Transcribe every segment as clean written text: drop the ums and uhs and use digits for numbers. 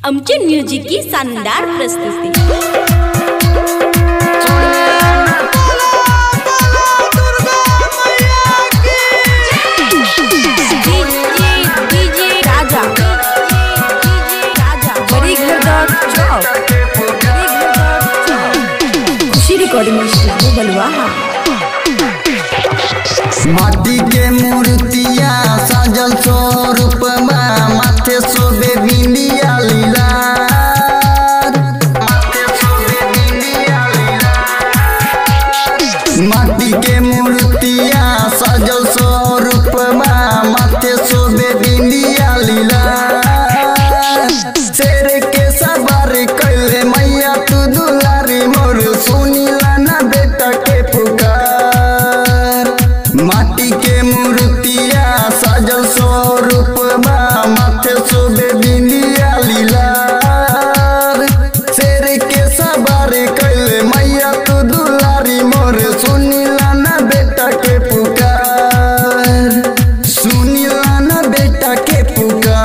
अमचूर music की शानदार प्रस्तुति। खुशी रिकॉर्डिंग स्टूडियो बलुआ। माटी के मूर्तिया सजल स्वरूप माथे शोभे बिंदिया लीला, माटी के मूर्तिया सजल स्वरूप माथे शोभे बिंदिया लीला। शेर के सवार कैले मैया तू दुलारी मोर सुनीला ना बेटा के पुकार। माटी के मूर्तिया सजल स्वरूप माथे शोभे बिंदिया लीला। शेर के सवार कैले मैया तू दुलारी मोर सुनीला ना बेटा के पुकार, सुनीला ना बेटा के पुकार।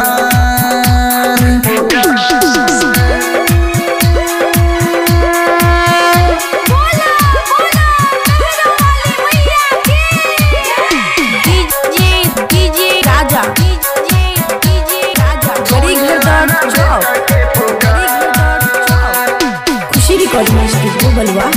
खुशी रिकॉर्डिंग स्टूडियो बलुआ।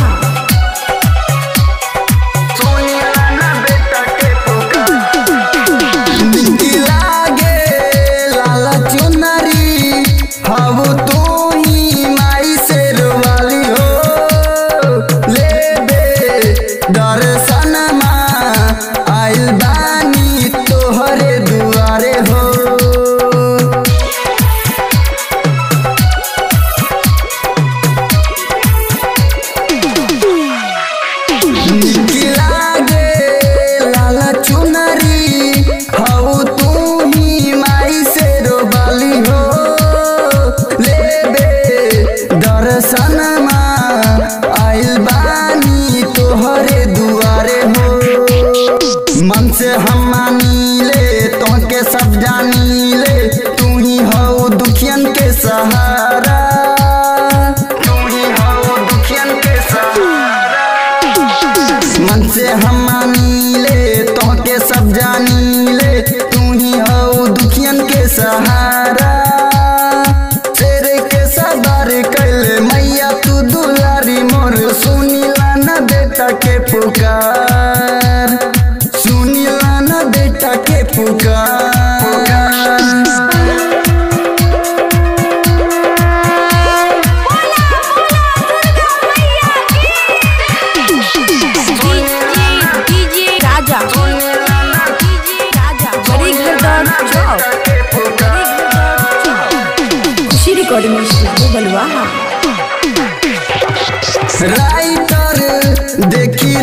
मन से हम मानी ले तो के सब जानी ले, तू ही हो दुखियन के सहारा, तू ही हो दुखियन के सहारा। मन से हम मानी ले तो के सब जानी ले, तू ही हो दुखियन के सहारा। शेर के सवार कैले मैया तू दुलारी मोर सुनीला ना बेटा के पुकार, सुनीला ना बेटा के पुकार। खुशी रिकॉर्डिंग स्टूडियो बलुआ। राइटर देखी